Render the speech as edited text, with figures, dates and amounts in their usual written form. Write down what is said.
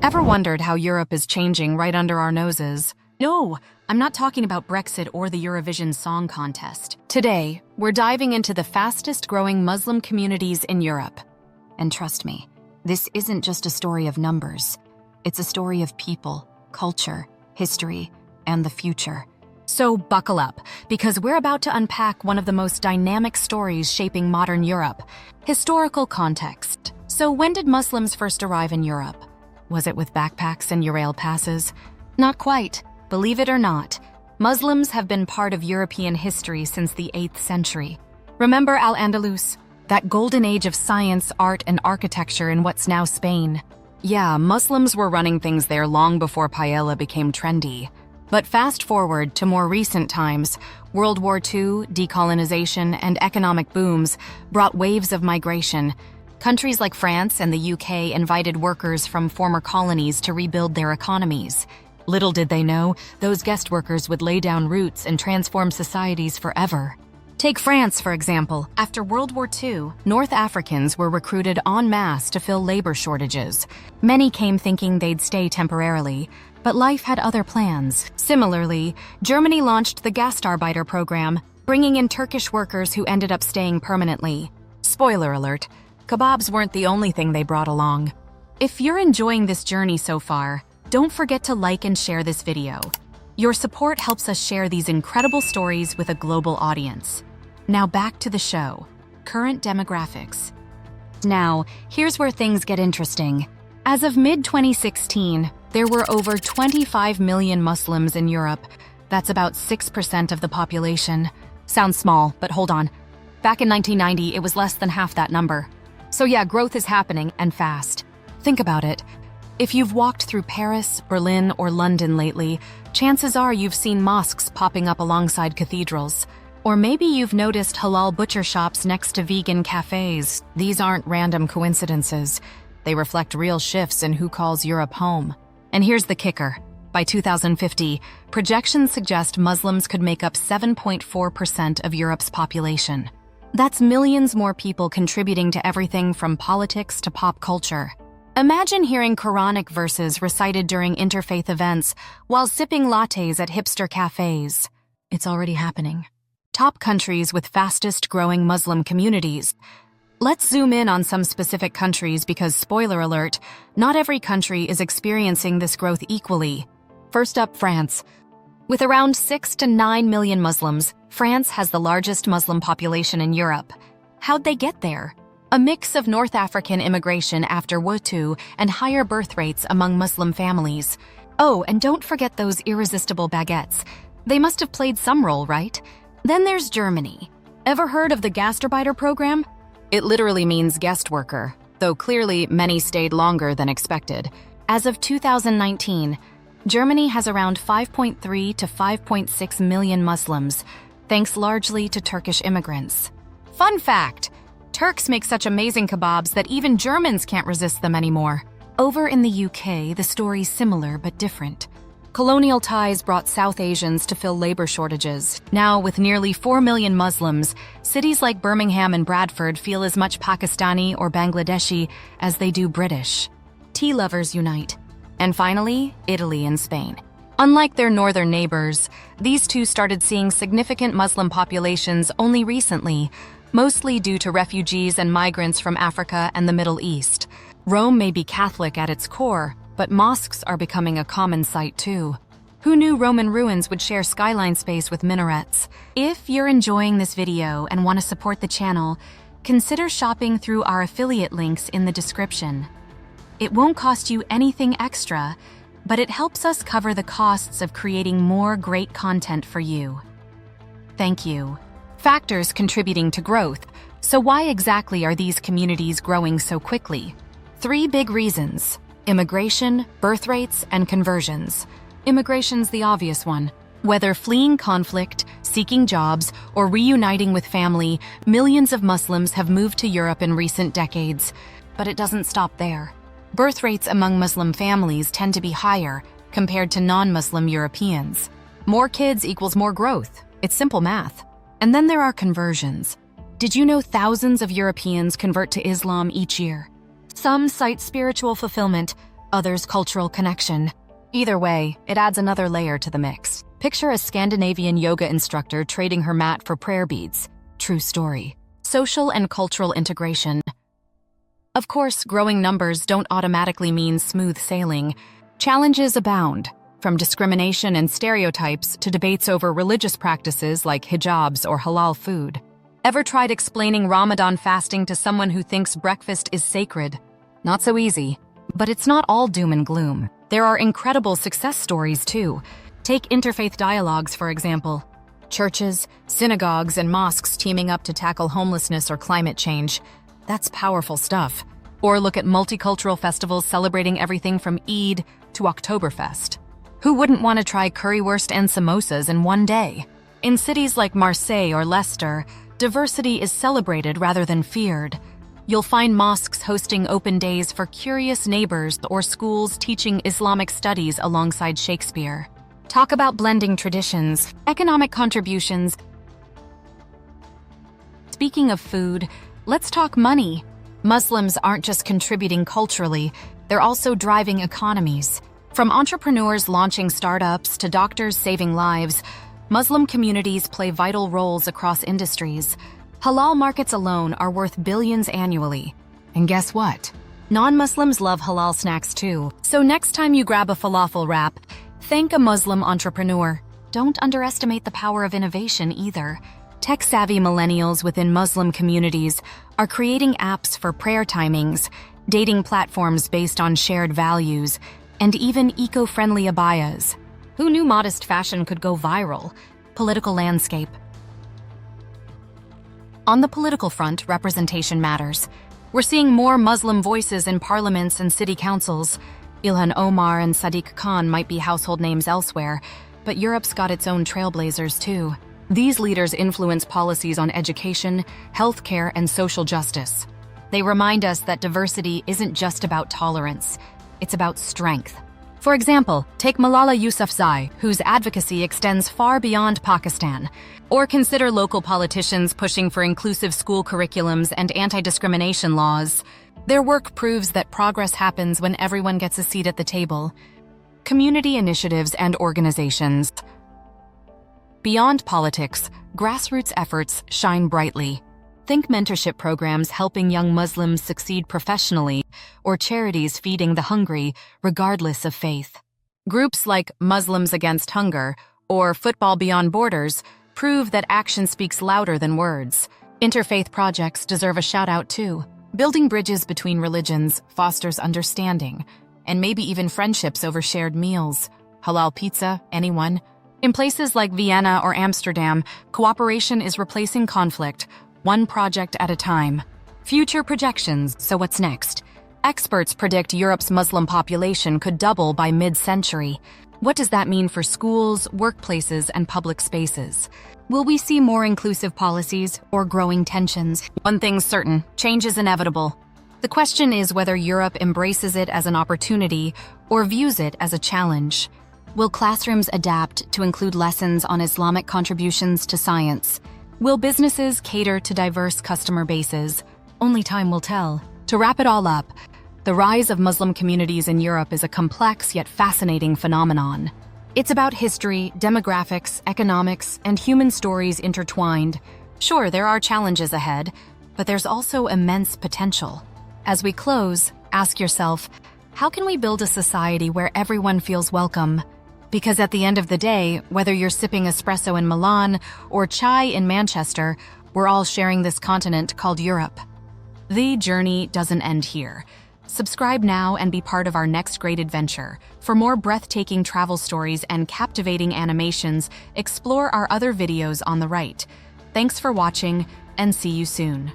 Ever wondered how Europe is changing right under our noses? No, I'm not talking about Brexit or the Eurovision Song Contest. Today, we're diving into the fastest-growing Muslim communities in Europe. And trust me, this isn't just a story of numbers. It's a story of people, culture, history, and the future. So buckle up, because we're about to unpack one of the most dynamic stories shaping modern Europe. Historical context. So when did Muslims first arrive in Europe? Was it with backpacks and Ural passes? Not quite. Believe it or not, Muslims have been part of European history since the 8th century. Remember Al-Andalus? That golden age of science, art, and architecture in what's now Spain. Yeah, Muslims were running things there long before paella became trendy. But fast forward to more recent times, World War II, decolonization, and economic booms brought waves of migration. Countries like France and the UK invited workers from former colonies to rebuild their economies. Little did they know, those guest workers would lay down roots and transform societies forever. Take France, for example. After World War II, North Africans were recruited en masse to fill labor shortages. Many came thinking they'd stay temporarily, but life had other plans. Similarly, Germany launched the Gastarbeiter program, bringing in Turkish workers who ended up staying permanently. Spoiler alert, kebabs weren't the only thing they brought along. If you're enjoying this journey so far, don't forget to like and share this video. Your support helps us share these incredible stories with a global audience. Now back to the show. Current demographics. Now, here's where things get interesting. As of mid-2016, there were over 25 million Muslims in Europe. That's about 6% of the population. Sounds small, but hold on. Back in 1990, it was less than half that number. So yeah, growth is happening, and fast. Think about it. If you've walked through Paris, Berlin, or London lately, chances are you've seen mosques popping up alongside cathedrals. Or maybe you've noticed halal butcher shops next to vegan cafes. These aren't random coincidences. They reflect real shifts in who calls Europe home. And here's the kicker. By 2050, projections suggest Muslims could make up 7.4% of Europe's population. That's millions more people contributing to everything from politics to pop culture. Imagine hearing Quranic verses recited during interfaith events while sipping lattes at hipster cafes. It's already happening. Top countries with fastest-growing Muslim communities. Let's zoom in on some specific countries because, spoiler alert, not every country is experiencing this growth equally. First up, France. With around 6 to 9 million Muslims, France has the largest Muslim population in Europe. How'd they get there? A mix of North African immigration after World War II and higher birth rates among Muslim families. Oh, and don't forget those irresistible baguettes. They must have played some role, right? Then there's Germany. Ever heard of the Gastarbeiter program? It literally means guest worker, though clearly many stayed longer than expected. As of 2019, Germany has around 5.3 to 5.6 million Muslims, thanks largely to Turkish immigrants. Fun fact! Turks make such amazing kebabs that even Germans can't resist them anymore. Over in the UK, the story's similar but different. Colonial ties brought South Asians to fill labor shortages. Now, with nearly 4 million Muslims, cities like Birmingham and Bradford feel as much Pakistani or Bangladeshi as they do British. Tea lovers unite. And finally, Italy and Spain. Unlike their northern neighbors, these two started seeing significant Muslim populations only recently, mostly due to refugees and migrants from Africa and the Middle East. Rome may be Catholic at its core, but mosques are becoming a common sight too. Who knew Roman ruins would share skyline space with minarets? If you're enjoying this video and want to support the channel, consider shopping through our affiliate links in the description. It won't cost you anything extra, but it helps us cover the costs of creating more great content for you. Thank you. Factors contributing to growth. So why exactly are these communities growing so quickly? 3 big reasons: immigration, birth rates, and conversions. Immigration's the obvious one. Whether fleeing conflict, seeking jobs, or reuniting with family, millions of Muslims have moved to Europe in recent decades. But it doesn't stop there. Birth rates among Muslim families tend to be higher compared to non-Muslim Europeans. More kids equals more growth. It's simple math. And then there are conversions. Did you know thousands of Europeans convert to Islam each year? Some cite spiritual fulfillment, others' cultural connection. Either way, it adds another layer to the mix. Picture a Scandinavian yoga instructor trading her mat for prayer beads. True story. Social and cultural integration. Of course, growing numbers don't automatically mean smooth sailing. Challenges abound, from discrimination and stereotypes to debates over religious practices like hijabs or halal food. Ever tried explaining Ramadan fasting to someone who thinks breakfast is sacred? Not so easy. But it's not all doom and gloom. There are incredible success stories, too. Take interfaith dialogues, for example. Churches, synagogues, and mosques teaming up to tackle homelessness or climate change. That's powerful stuff. Or look at multicultural festivals celebrating everything from Eid to Oktoberfest. Who wouldn't want to try currywurst and samosas in one day? In cities like Marseille or Leicester, diversity is celebrated rather than feared. You'll find mosques hosting open days for curious neighbors or schools teaching Islamic studies alongside Shakespeare. Talk about blending traditions, economic contributions. Speaking of food, let's talk money. Muslims aren't just contributing culturally, they're also driving economies. From entrepreneurs launching startups to doctors saving lives, Muslim communities play vital roles across industries. Halal markets alone are worth billions annually. And guess what? Non-Muslims love halal snacks too. So next time you grab a falafel wrap, thank a Muslim entrepreneur. Don't underestimate the power of innovation either. Tech-savvy millennials within Muslim communities are creating apps for prayer timings, dating platforms based on shared values, and even eco-friendly abayas. Who knew modest fashion could go viral? Political landscape. On the political front, representation matters. We're seeing more Muslim voices in parliaments and city councils. Ilhan Omar and Sadiq Khan might be household names elsewhere, but Europe's got its own trailblazers too. These leaders influence policies on education, healthcare, and social justice. They remind us that diversity isn't just about tolerance, it's about strength. For example, take Malala Yousafzai, whose advocacy extends far beyond Pakistan. Or consider local politicians pushing for inclusive school curriculums and anti-discrimination laws. Their work proves that progress happens when everyone gets a seat at the table. Community initiatives and organizations. Beyond politics, grassroots efforts shine brightly. Think mentorship programs helping young Muslims succeed professionally, or charities feeding the hungry, regardless of faith. Groups like Muslims Against Hunger or Football Beyond Borders prove that action speaks louder than words. Interfaith projects deserve a shout-out too. Building bridges between religions fosters understanding, and maybe even friendships over shared meals. Halal pizza, anyone? In places like Vienna or Amsterdam, cooperation is replacing conflict, one project at a time. Future projections, so what's next? Experts predict Europe's Muslim population could double by mid-century. What does that mean for schools, workplaces, and public spaces? Will we see more inclusive policies or growing tensions? One thing's certain, change is inevitable. The question is whether Europe embraces it as an opportunity or views it as a challenge. Will classrooms adapt to include lessons on Islamic contributions to science? Will businesses cater to diverse customer bases? Only time will tell. To wrap it all up, the rise of Muslim communities in Europe is a complex yet fascinating phenomenon. It's about history, demographics, economics, and human stories intertwined. Sure, there are challenges ahead, but there's also immense potential. As we close, ask yourself, how can we build a society where everyone feels welcome? Because at the end of the day, whether you're sipping espresso in Milan or chai in Manchester, we're all sharing this continent called Europe. The journey doesn't end here. Subscribe now and be part of our next great adventure. For more breathtaking travel stories and captivating animations, explore our other videos on the right. Thanks for watching, and see you soon.